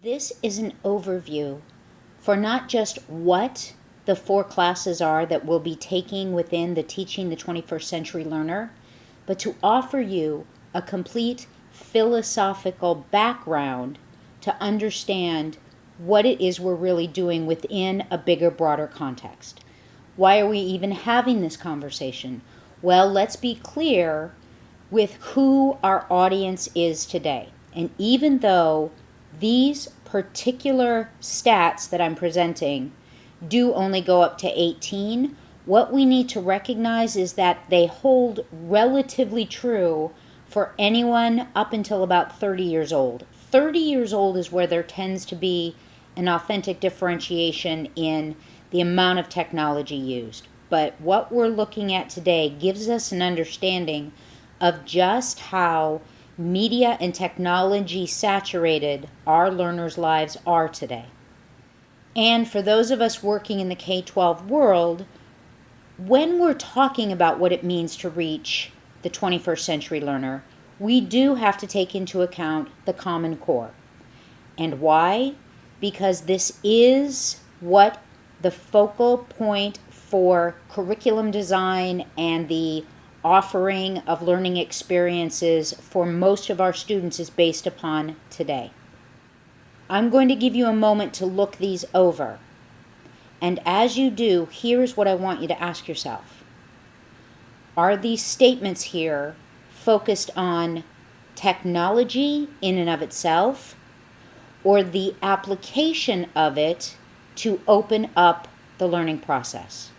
This is an overview for not just what the 4 classes are that we'll be taking within the Teaching the 21st Century Learner, but to offer you a complete philosophical background to understand what it is we're really doing within a bigger, broader context. Why are we even having this conversation? Well, let's be clear with who our audience is today. And even though these particular stats that I'm presenting do only go up to 18, what we need to recognize is that they hold relatively true for anyone up until about 30 years old. 30 years old is where there tends to be an authentic differentiation in the amount of technology used. But what we're looking at today gives us an understanding of just how media and technology saturated our learners' lives are today. And for those of us working in the K-12 world, when we're talking about what it means to reach the 21st century learner, we do have to take into account the Common Core. And why? Because this is what the focal point for curriculum design and the offering of learning experiences for most of our students is based upon today. I'm going to give you a moment to look these over. And as you do, here's what I want you to ask yourself. Are these statements here focused on technology in and of itself, or the application of it to open up the learning process?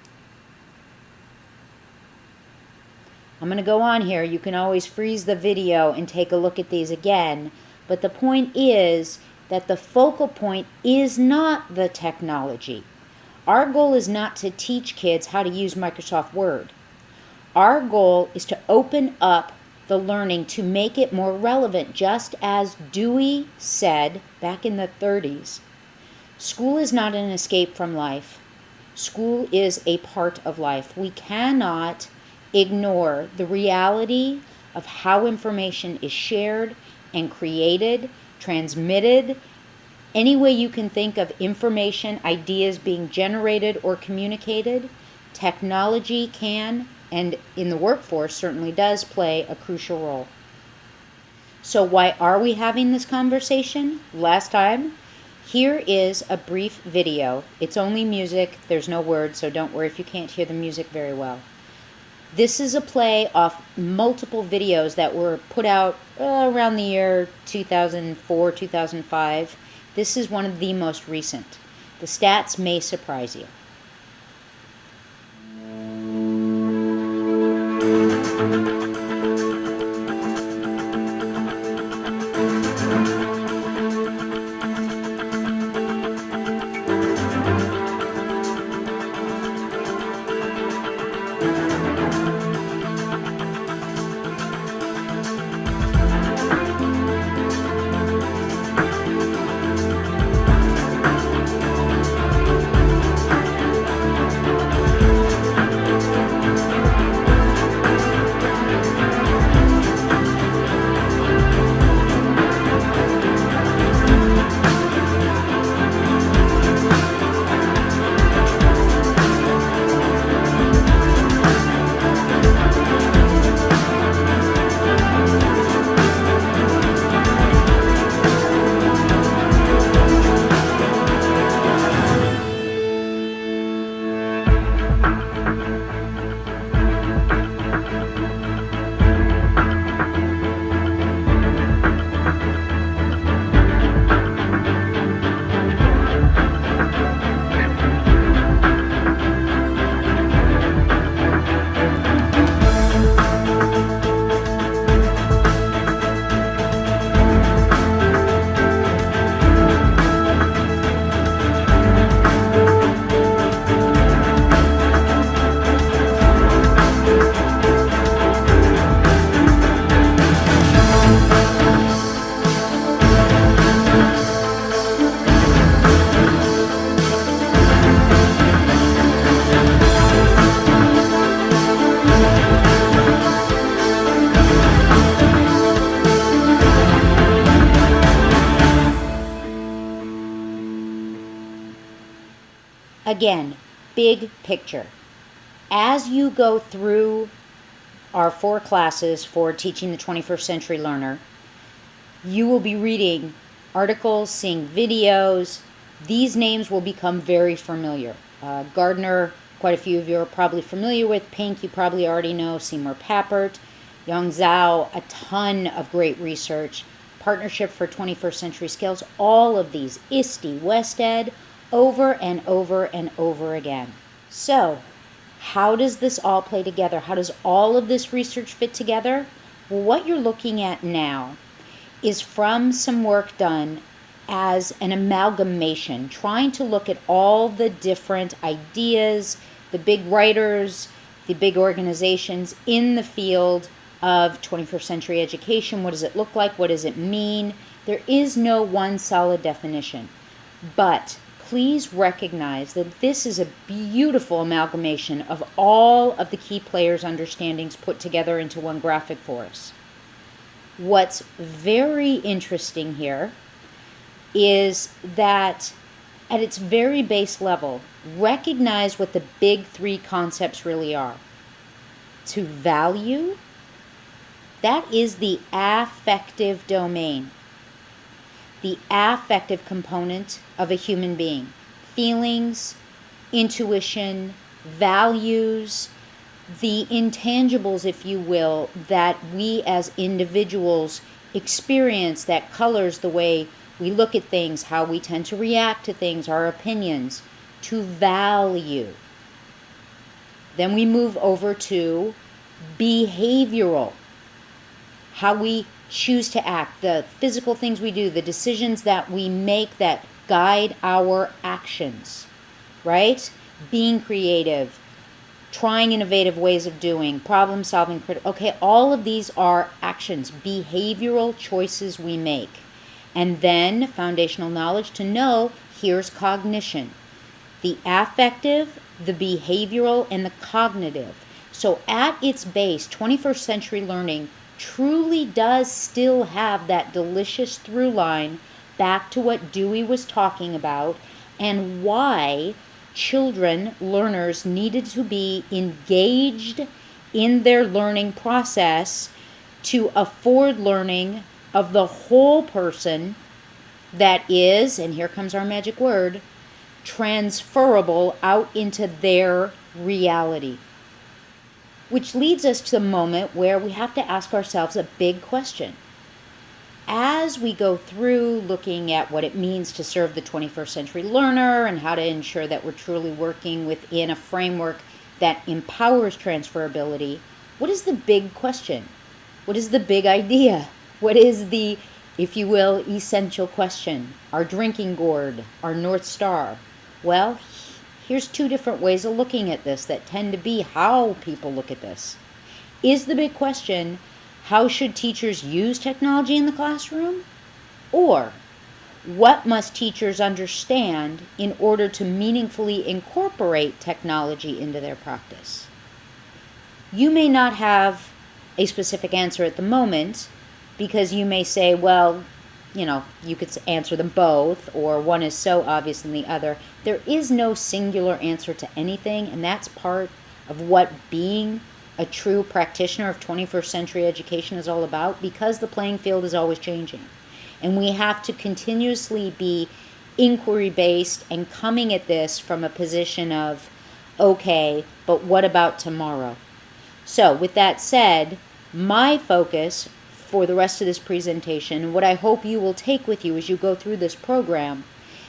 I'm going to go on here. You can always freeze the video and take a look at these again, but the point is that the focal point is not the technology. Our goal is not to teach kids how to use Microsoft Word. Our goal is to open up the learning to make it more relevant, just as Dewey said back in the 30s. School is not an escape from life. School is a part of life. We cannot ignore the reality of how information is shared and created, transmitted. Any way you can think of information, ideas being generated or communicated, technology can, and in the workforce certainly does, play a crucial role. So why are we having this conversation? Last time, here is a brief video. It's only music, there's no words, so don't worry if you can't hear the music very well. This is a play off multiple videos that were put out around the year 2004, 2005. This is one of the most recent. The stats may surprise you. Again, big picture. As you go through our 4 classes for teaching the 21st century learner, you will be reading articles, seeing videos. These names will become very familiar. Gardner, quite a few of you are probably familiar with. Pink, you probably already know. Seymour Papert. Yang Zhao, a ton of great research. Partnership for 21st Century Skills. All of these, ISTE, WestEd, over and over and over again. So, how does this all play together? How does all of this research fit together? Well, what you're looking at now is from some work done as an amalgamation, trying to look at all the different ideas, the big writers, the big organizations in the field of 21st century education. What does it look like? What does it mean? There is no one solid definition, but please recognize that this is a beautiful amalgamation of all of the key players' understandings put together into one graphic for us. What's very interesting here is that at its very base level, recognize what the big 3 concepts really are. To value, that is the affective domain, the affective component of a human being. Feelings, intuition, values, the intangibles, if you will, that we as individuals experience, that colors the way we look at things, how we tend to react to things, our opinions. To value. Then we move over to behavioral. How we choose to act, the physical things we do, the decisions that we make that guide our actions, right? Being creative, trying innovative ways of doing, problem solving, okay, all of these are actions, behavioral choices we make. And then foundational knowledge to know, here's cognition. The affective, the behavioral, and the cognitive. So at its base, 21st century learning truly does still have that delicious through line back to what Dewey was talking about and why children, learners, needed to be engaged in their learning process to afford learning of the whole person that is, and here comes our magic word, transferable out into their reality. Which leads us to the moment where we have to ask ourselves a big question. As we go through looking at what it means to serve the 21st century learner and how to ensure that we're truly working within a framework that empowers transferability, what is the big question? What is the big idea? What is the, if you will, essential question? Our drinking gourd, our North Star? Well, here's 2 different ways of looking at this that tend to be how people look at this. Is the big question, how should teachers use technology in the classroom? Or, what must teachers understand in order to meaningfully incorporate technology into their practice? You may not have a specific answer at the moment because you may say, well, you could answer them both, or one is so obvious than the other. There is no singular answer to anything, and that's part of what being a true practitioner of 21st century education is all about, because the playing field is always changing. And we have to continuously be inquiry-based and coming at this from a position of, okay, but what about tomorrow? So, with that said, my focus for the rest of this presentation, and what I hope you will take with you as you go through this program,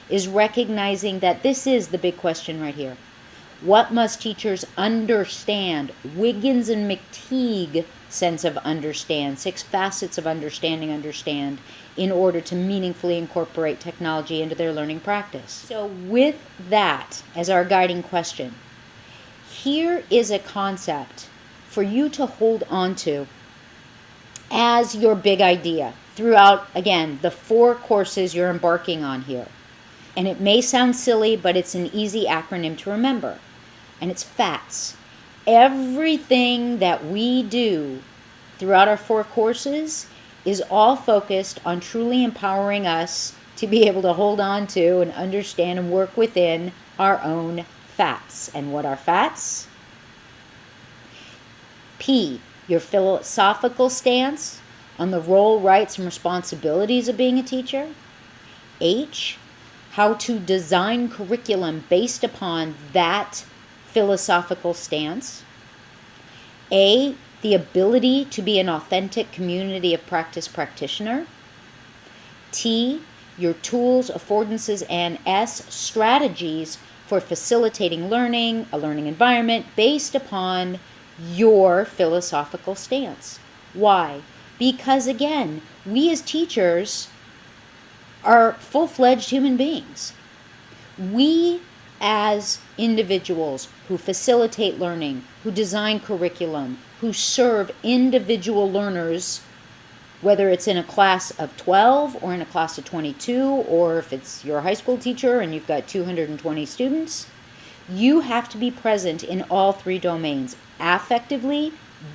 is recognizing that this is the big question right here. What must teachers understand? Wiggins and McTeague sense of understand, 6 facets of understand, in order to meaningfully incorporate technology into their learning practice. So with that as our guiding question, here is a concept for you to hold on to as your big idea throughout, again, the 4 courses you're embarking on here. And it may sound silly, but it's an easy acronym to remember. And it's PHATS. Everything that we do throughout our 4 courses is all focused on truly empowering us to be able to hold on to and understand and work within our own PHATS. And what are PHATS? P, your philosophical stance on the role, rights, and responsibilities of being a teacher. H, how to design curriculum based upon that philosophical stance. A, the ability to be an authentic community of practice practitioner. T, your tools, affordances, and S, strategies for facilitating learning, a learning environment based upon your philosophical stance. Why? Because again, we as teachers are full-fledged human beings. We as individuals who facilitate learning, who design curriculum, who serve individual learners, whether it's in a class of 12 or in a class of 22, or if it's your high school teacher and you've got 220 students, you have to be present in all three domains, affectively,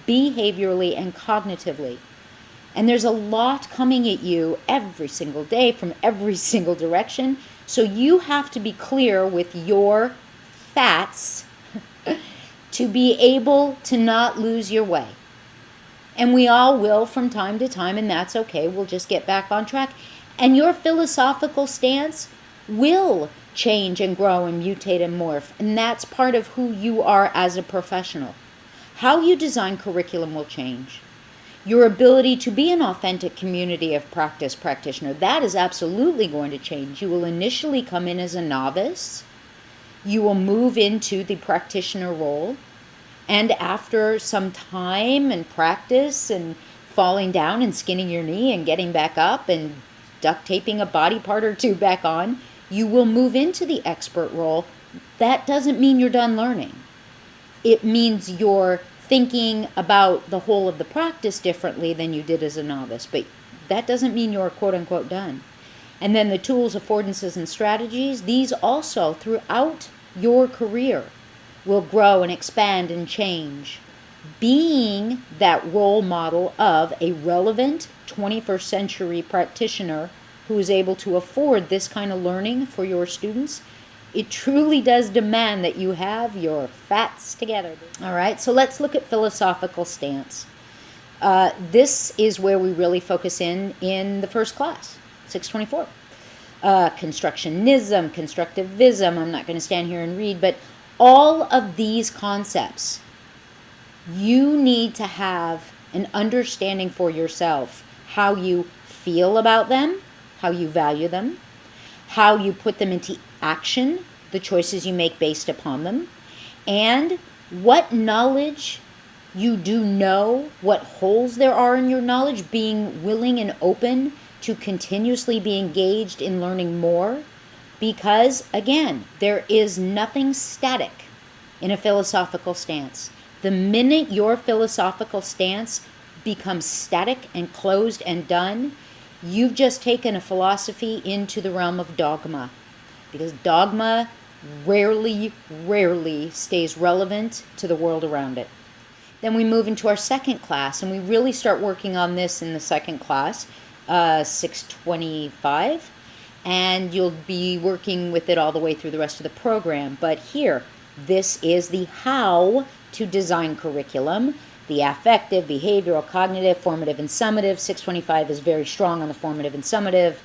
behaviorally, and cognitively. And there's a lot coming at you every single day from every single direction. So you have to be clear with your PHATS to be able to not lose your way. And we all will from time to time, and that's okay. We'll just get back on track. And your philosophical stance will change and grow and mutate and morph. And that's part of who you are as a professional. How you design curriculum will change. Your ability to be an authentic community of practice practitioner, that is absolutely going to change. You will initially come in as a novice. You will move into the practitioner role. And after some time and practice and falling down and skinning your knee and getting back up and duct taping a body part or two back on, you will move into the expert role. That doesn't mean you're done learning. It means you're thinking about the whole of the practice differently than you did as a novice, but that doesn't mean you're quote-unquote done. And then the tools, affordances, and strategies, these also throughout your career will grow and expand and change. Being that role model of a relevant 21st century practitioner who is able to afford this kind of learning for your students, it truly does demand that you have your PHATS together. All right, so let's look at philosophical stance. This is where we really focus in the first class, 624. Constructionism, constructivism, I'm not going to stand here and read, but all of these concepts, you need to have an understanding for yourself, how you feel about them, how you value them, how you put them into action, the choices you make based upon them, and what knowledge you do know, what holes there are in your knowledge, being willing and open to continuously be engaged in learning more. Because, again, there is nothing static in a philosophical stance. The minute your philosophical stance becomes static and closed and done, you've just taken a philosophy into the realm of dogma. Because dogma rarely stays relevant to the world around it. Then we move into our second class, and we really start working on this in the second class, 625. And you'll be working with it all the way through the rest of the program. But here, this is the how to design curriculum, the affective, behavioral, cognitive, formative, and summative. 625 is very strong on the formative and summative.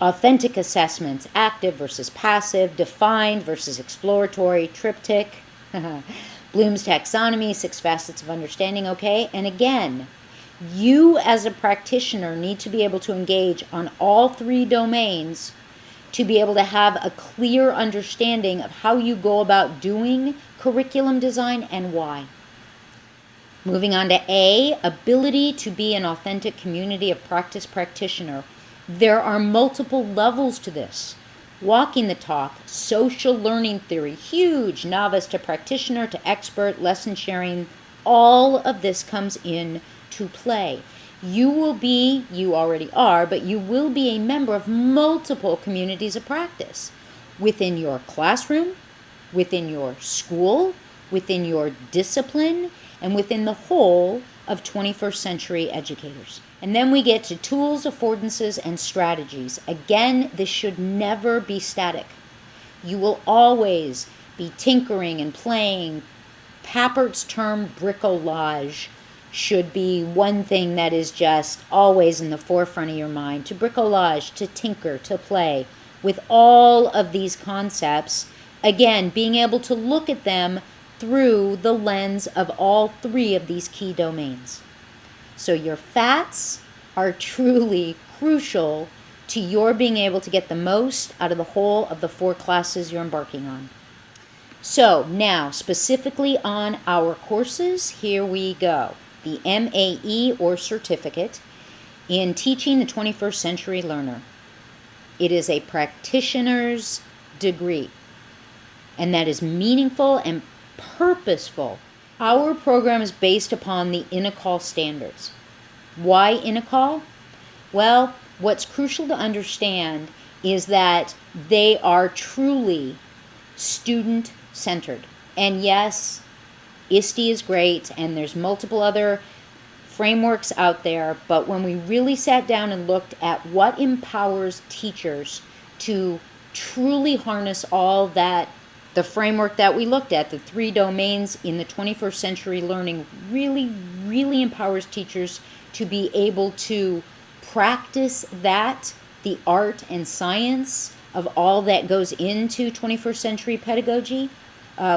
Authentic assessments, active versus passive, defined versus exploratory, triptych, Bloom's taxonomy, 6 facets of understanding, okay? And again, you as a practitioner need to be able to engage on all three domains to be able to have a clear understanding of how you go about doing curriculum design and why. Moving on to A, ability to be an authentic community of practice practitioner. There are multiple levels to this. Walking the talk, social learning theory, huge, novice to practitioner to expert, lesson sharing, all of this comes in to play. You already are, but you will be a member of multiple communities of practice within your classroom, within your school, within your discipline, and within the whole of 21st century educators. And then we get to tools, affordances, and strategies. Again, this should never be static. You will always be tinkering and playing. Pappert's term bricolage should be one thing that is just always in the forefront of your mind. To bricolage, to tinker, to play with all of these concepts. Again, being able to look at them through the lens of all three of these key domains. So your PHATS are truly crucial to your being able to get the most out of the whole of the 4 classes you're embarking on. So now, specifically on our courses, here we go. The MAE or certificate in teaching the 21st century learner. It is a practitioner's degree, and that is meaningful and purposeful. Our program is based upon the INACOL standards. Why INACOL? Well, what's crucial to understand is that they are truly student-centered. And yes, ISTE is great, and there's multiple other frameworks out there, but when we really sat down and looked at what empowers teachers to truly harness all that, the framework that we looked at, the 3 domains in the 21st century learning, really empowers teachers to be able to practice that, the art and science of all that goes into 21st century pedagogy.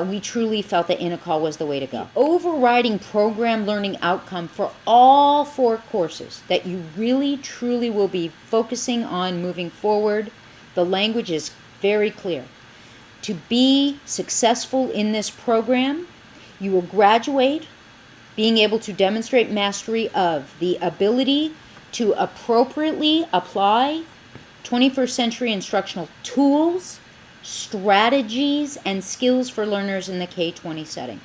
We truly felt that INACOL was the way to go. The overriding program learning outcome for all 4 courses that you really truly will be focusing on moving forward, the language is very clear. To be successful in this program, you will graduate being able to demonstrate mastery of the ability to appropriately apply 21st century instructional tools, strategies, and skills for learners in the K-20 setting.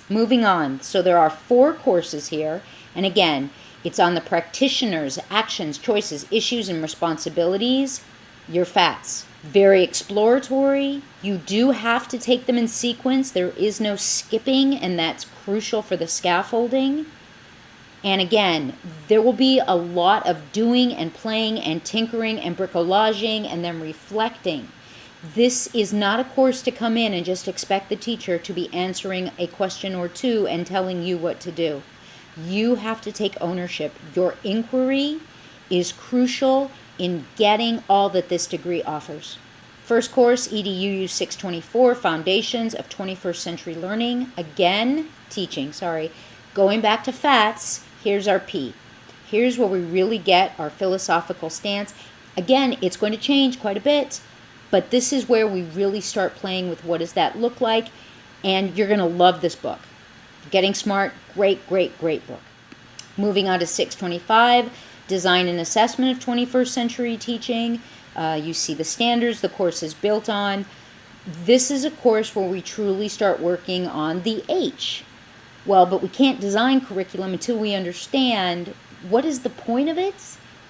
Moving on, so there are 4 courses here, and again, it's on the practitioners, actions, choices, issues, and responsibilities, your PHATS. Very exploratory. You do have to take them in sequence. There is no skipping, and that's crucial for the scaffolding. And again, there will be a lot of doing and playing and tinkering and bricolaging and then reflecting. This is not a course to come in and just expect the teacher to be answering a question or 2 and telling you what to do. You have to take ownership. Your inquiry is crucial in getting all that this degree offers. First course, EDUU 624, Foundations of 21st Century Learning. Again, teaching, sorry. Going back to PHATS, here's our P. Here's where we really get our philosophical stance. Again, it's going to change quite a bit, but this is where we really start playing with what does that look like, and you're going to love this book. Getting Smart, great book. Moving on to 625, Design and Assessment of 21st Century Teaching. You see the standards the course is built on. This is a course where we truly start working on the H. Well, but we can't design curriculum until we understand what is the point of it?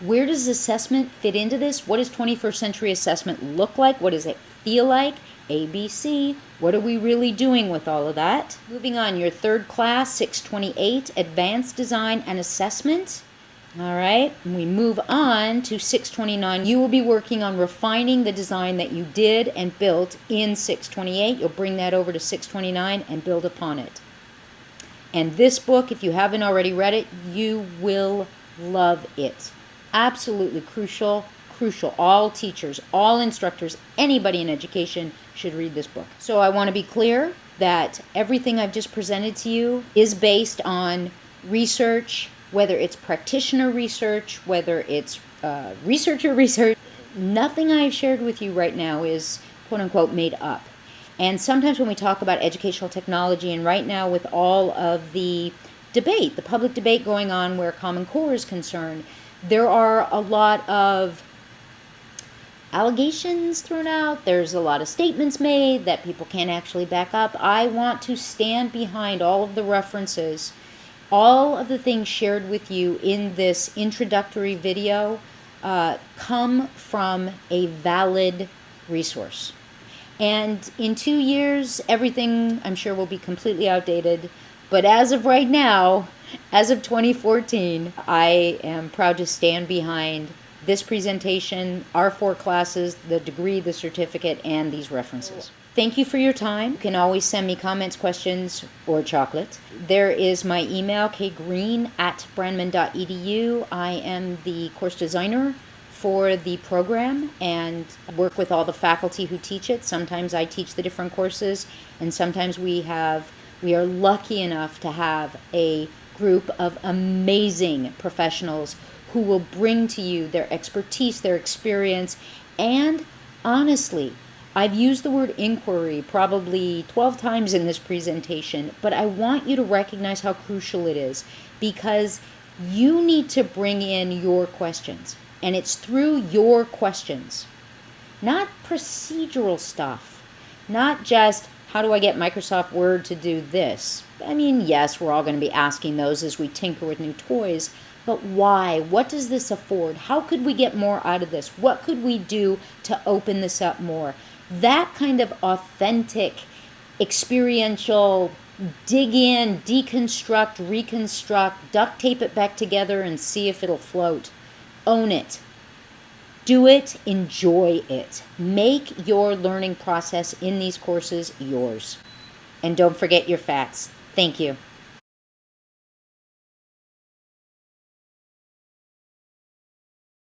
Where does assessment fit into this? What does 21st century assessment look like? What does it feel like? ABC. What are we really doing with all of that? Moving on, your 3rd class, 628, Advanced Design and Assessment. All right, and we move on to 629. You will be working on refining the design that you did and built in 628. You'll bring that over to 629 and build upon it. And this book, if you haven't already read it, you will love it. Absolutely crucial. All teachers, all instructors, anybody in education should read this book. So I want to be clear that everything I've just presented to you is based on research, whether it's practitioner research, whether it's researcher research. Nothing I've shared with you right now is quote-unquote made up. And sometimes when we talk about educational technology, and right now with all of the debate, the public debate going on where Common Core is concerned, there are a lot of allegations thrown out. There's a lot of statements made that people can't actually back up. I want to stand behind all of the references, all of the things shared with you in this introductory video come from a valid resource. And in 2 years, everything, I'm sure, will be completely outdated. But as of right now, as of 2014, I am proud to stand behind this presentation, our 4 classes, the degree, the certificate, and these references. Thank you for your time. You can always send me comments, questions, or chocolate. There is my email, kgreen@brandman.edu. I am the course designer for the program and work with all the faculty who teach it. Sometimes I teach the different courses, and sometimes we are lucky enough to have a group of amazing professionals who will bring to you their expertise, their experience, and honestly, I've used the word inquiry probably 12 times in this presentation, but I want you to recognize how crucial it is, because you need to bring in your questions, and it's through your questions, not procedural stuff, not just how do I get Microsoft Word to do this? I mean, yes, we're all going to be asking those as we tinker with new toys, but why? What does this afford? How could we get more out of this? What could we do to open this up more? That kind of authentic, experiential, dig in, deconstruct, reconstruct, duct tape it back together and see if it'll float. Own it. Do it. Enjoy it. Make your learning process in these courses yours. And don't forget your PHATS. Thank you.